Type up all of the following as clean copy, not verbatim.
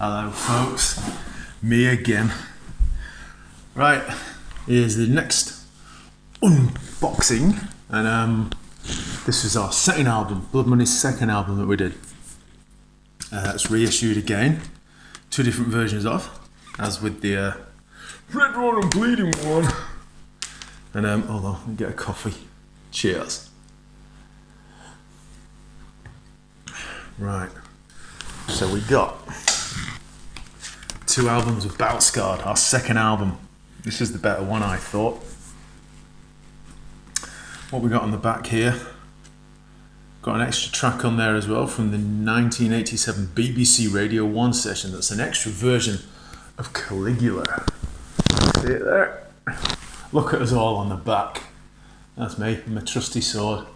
Hello folks, me again. Right, here's the next unboxing, and this is our second album, Blood Money's second album that we did. It's reissued again, two different versions of, as with the Red, Raw and Bleeding one. And hold on, let me get a coffee. Cheers. Right, so we got two albums of BATTLESCARRED, our second album. This is the better one, I thought. What we got on the back here, got an extra track on there as well from the 1987 BBC Radio 1 session. That's an extra version of Caligula. See it there? Look at us all on the back. That's me, my trusty sword.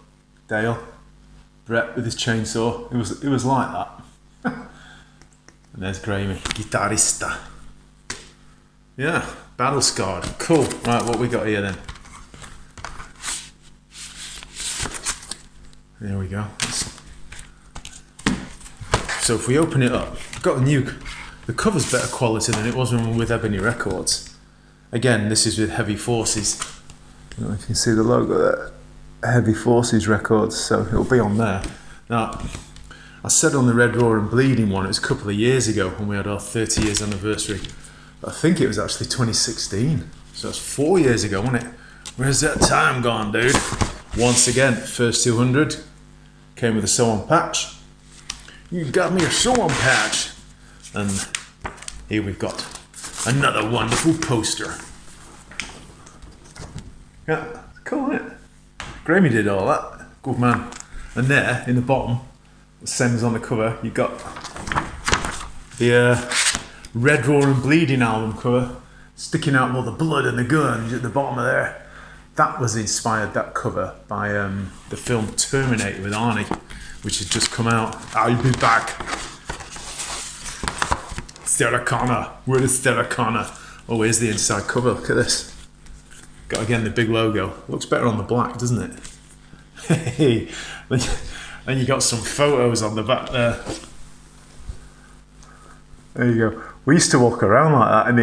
Dale, Brett with his chainsaw. It was like that. And there's Graeme, guitarista. Yeah, BATTLESCARRED. Cool. Right, what we got here then? There we go. So if we open it up, got the cover's better quality than it was when we were with Ebony Records. Again, this is with Heavy Forces. I don't know if you can see the logo there. Heavy Forces Records, so it'll be on there. Now, I said on the Red, Raw and Bleeding one, it was a couple of years ago when we had our 30 years anniversary. But I think it was actually 2016. So that's 4 years ago, wasn't it? Where's that time gone, dude? Once again, first 200 came with a sew-on patch. You got me a sew-on patch. And here we've got another wonderful poster. Yeah, cool, isn't it? Graeme did all that. Good man. And there, in the bottom, the same as on the cover, you got the Red, Raw and Bleeding album cover, sticking out all the blood and the guns at the bottom of there. That was inspired, that cover, by the film Terminator with Arnie, which has just come out. I'll be back. Sarah Connor. Where is Sarah Connor? Oh, here's the inside cover. Look at this. Got again the big logo. Looks better on the black, doesn't it? Hey. Then you got some photos on the back there. There you go. We used to walk around like that in the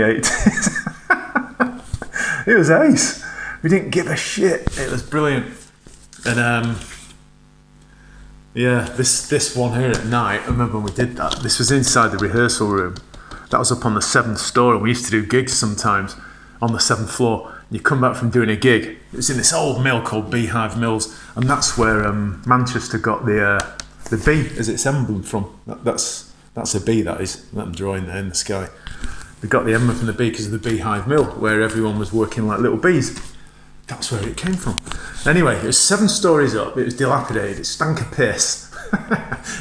80s. It was ace. We didn't give a shit. It was brilliant. And yeah, this one here at night, I remember when we did that. This was inside the rehearsal room. That was up on the 7th story. We used to do gigs sometimes on the 7th floor. You come back from doing a gig. It was in this old mill called Beehive Mills, and that's where Manchester got the bee as its emblem from. That's a bee, that is. That I'm drawing there in the sky. They got the emblem from the bee because of the Beehive Mill, where everyone was working like little bees. That's where it came from. Anyway, it was 7 stories up. It was dilapidated. It stank of piss.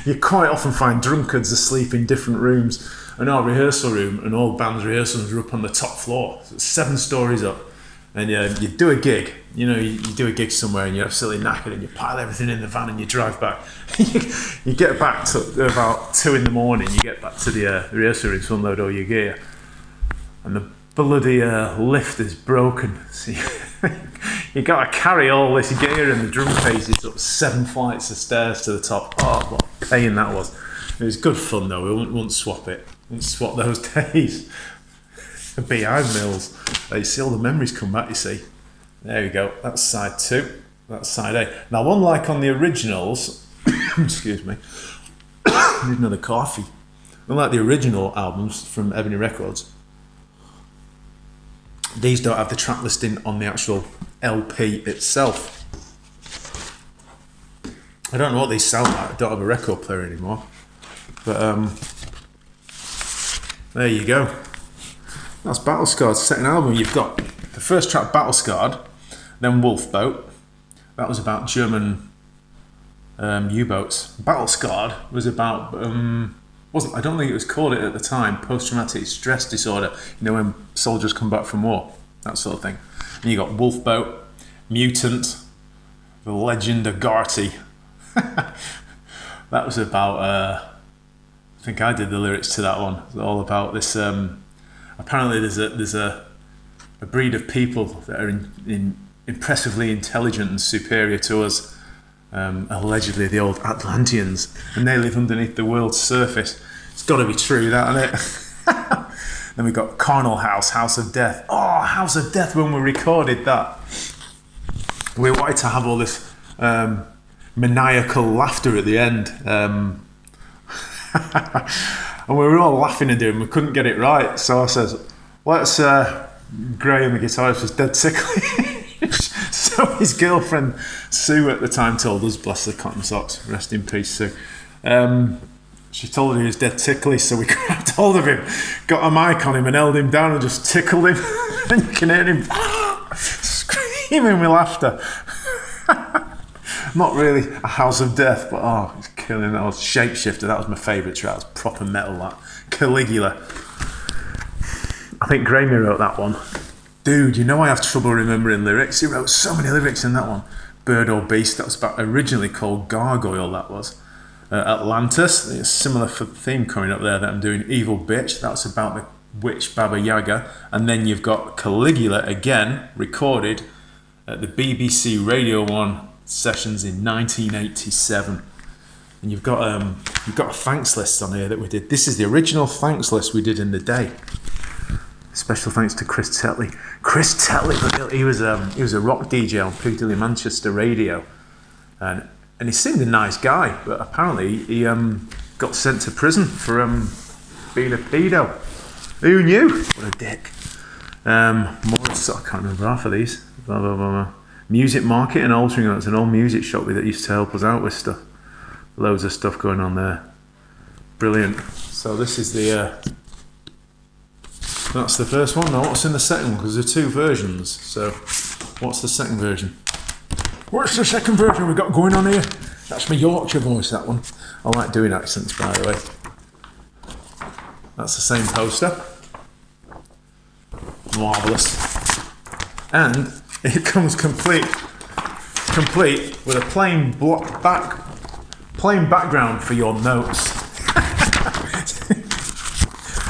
You quite often find drunkards asleep in different rooms. And our rehearsal room and all bands' rehearsals were up on the top floor. So it's 7 stories up. And you do a gig, you do a gig somewhere and you're absolutely knackered and you pile everything in the van and you drive back. You get back to about 2 in the morning, you get back to the rehearsal room to unload all your gear. And the bloody lift is broken. So you got to carry all this gear and the drum cases up 7 flights of stairs to the top. Oh, what a pain that was. It was good fun though, we wouldn't swap it. We wouldn't swap those days. The Beehive Mills. You see all the memories come back, you see. There you go, that's side 2, that's side A. Now, unlike on the originals, excuse me, I need another coffee. Unlike the original albums from Ebony Records, these don't have the track listing on the actual LP itself. I don't know what these sound like, I don't have a record player anymore. But there you go. That's BATTLESCARRED's second album. You've got the first track, BATTLESCARRED, then Wolfboat. That was about German U-boats. BATTLESCARRED was about, I don't think it was called it at the time, post-traumatic stress disorder, when soldiers come back from war, that sort of thing. And you got Wolfboat, Mutant, The Legend of Garty. That was about, I think I did the lyrics to that one. It's all about this, apparently there's a breed of people that are impressively intelligent and superior to us, allegedly the old Atlanteans, and they live underneath the world's surface. It's got to be true, that, isn't it? Then we got Carnal House, House of Death. Oh, House of Death, when we recorded that, we wanted to have all this maniacal laughter at the end. And we were all laughing and doing, we couldn't get it right. So I says, let's, Graham, the guitarist, was dead ticklish. So his girlfriend, Sue, at the time told us, bless the cotton socks, rest in peace, Sue. She told him he was dead ticklish, so we grabbed hold of him, got a mic on him and held him down and just tickled him. And you can hear him screaming with laughter. Not really a House of Death, but oh, it's killing. That was Shapeshifter, that was my favourite track. That was proper metal, that. Caligula. I think Grammy wrote that one. Dude, you know I have trouble remembering lyrics. He wrote so many lyrics in that one. Bird or Beast, that was about originally called Gargoyle, that was. Atlantis, a similar theme coming up there that I'm doing. Evil Bitch, that's about the witch Baba Yaga. And then you've got Caligula again, recorded at the BBC Radio 1 sessions in 1987. And you've got a thanks list on here that we did. This is the original thanks list we did in the day. Special thanks to Chris Tetley. Chris Tetley, he was a rock DJ on Piccadilly Manchester Radio, and he seemed a nice guy, but apparently he got sent to prison for being a pedo. Who knew? What a dick. More, I can't remember half of these. Blah, blah, blah, blah. Music Market and Altering. That's an old music shop that used to help us out with stuff. Loads of stuff going on there. Brilliant. So this is that's the first one. Now what's in the second one? Because there are two versions. So what's the second version? What's the second version we've got going on here? That's my Yorkshire voice, that one. I like doing accents, by the way. That's the same poster. Marvellous. And it comes complete with a plain background for your notes.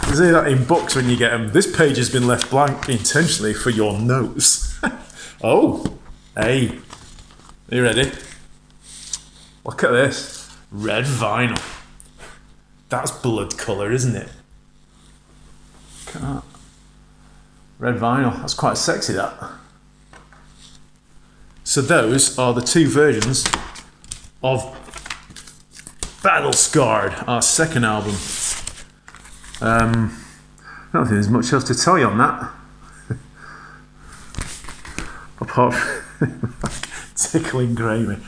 You see that in books when you get them. This page has been left blank intentionally for your notes. Oh, hey. Are you ready? Look at this. Red vinyl. That's blood colour, isn't it? Look at that. Red vinyl. That's quite sexy, that. So those are the two versions of Battlescarred, our second album. I don't think there's much else to tell you on that. Apart from tickling Grammy.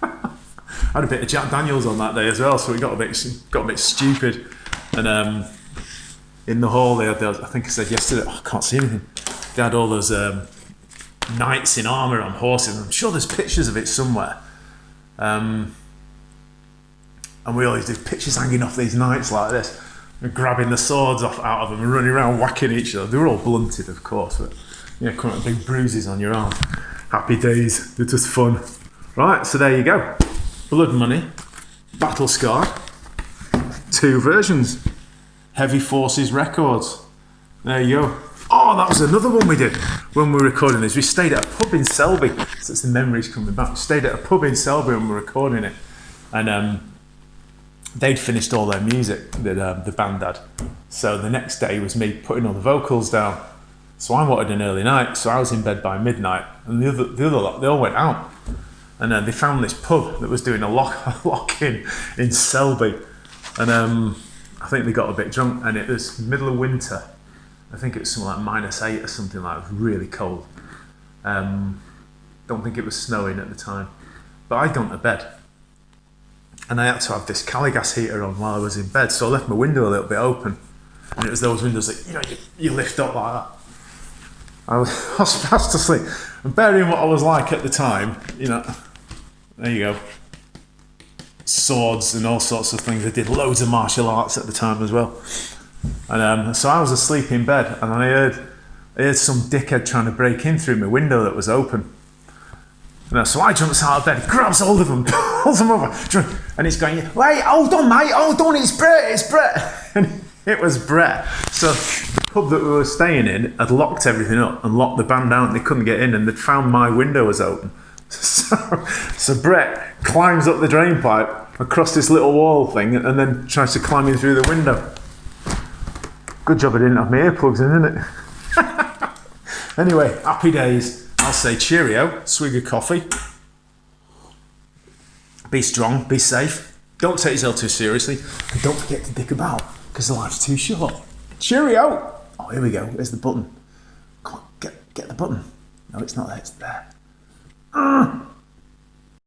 I had a bit of Jack Daniels on that day as well, so we got a bit stupid. And in the hall, they had those, I think I said yesterday, I can't see anything. They had all those knights in armour on horses. I'm sure there's pictures of it somewhere. And we always do pictures hanging off these knights like this, and grabbing the swords out of them and running around whacking each other. They were all blunted, of course, but yeah, come up with big bruises on your arm. Happy days, they're just fun. Right, so there you go. Blood Money, Battlescarred, two versions. Heavy Forces Records. There you go. Oh, that was another one we did when we were recording this. We stayed at a pub in Selby. So it's the memories coming back. We stayed at a pub in Selby when we were recording it. And they'd finished all their music that the band had. So the next day was me putting all the vocals down. So I wanted an early night, so I was in bed by midnight. And the other lot, they all went out. And they found this pub that was doing a lock-in in Selby. And I think they got a bit drunk, and it was middle of winter. I think it was something like -8 or something like that. It was really cold. Don't think it was snowing at the time. But I'd gone to bed. And I had to have this Cali gas heater on while I was in bed, so I left my window a little bit open. And it was those windows that, you lift up like that. I was fast asleep. And bearing what I was like at the time, there you go. Swords and all sorts of things. I did loads of martial arts at the time as well. And so I was asleep in bed, and I heard some dickhead trying to break in through my window that was open. So I jumps out of bed, grabs hold of him, pulls him over, and he's going, "Wait, hold on, mate, hold on, it's Brett." And it was Brett. So the pub that we were staying in had locked everything up and locked the band out, and they couldn't get in, and they'd found my window was open. So Brett climbs up the drain pipe across this little wall thing and then tries to climb in through the window. Good job I didn't have my earplugs in, isn't it? Anyway, happy days. I'll say cheerio, swig of coffee. Be strong, be safe. Don't take yourself too seriously. And don't forget to dick about, because life's too short. Cheerio! Oh, here we go. There's the button. Come on, get the button. No, it's not there. It's there.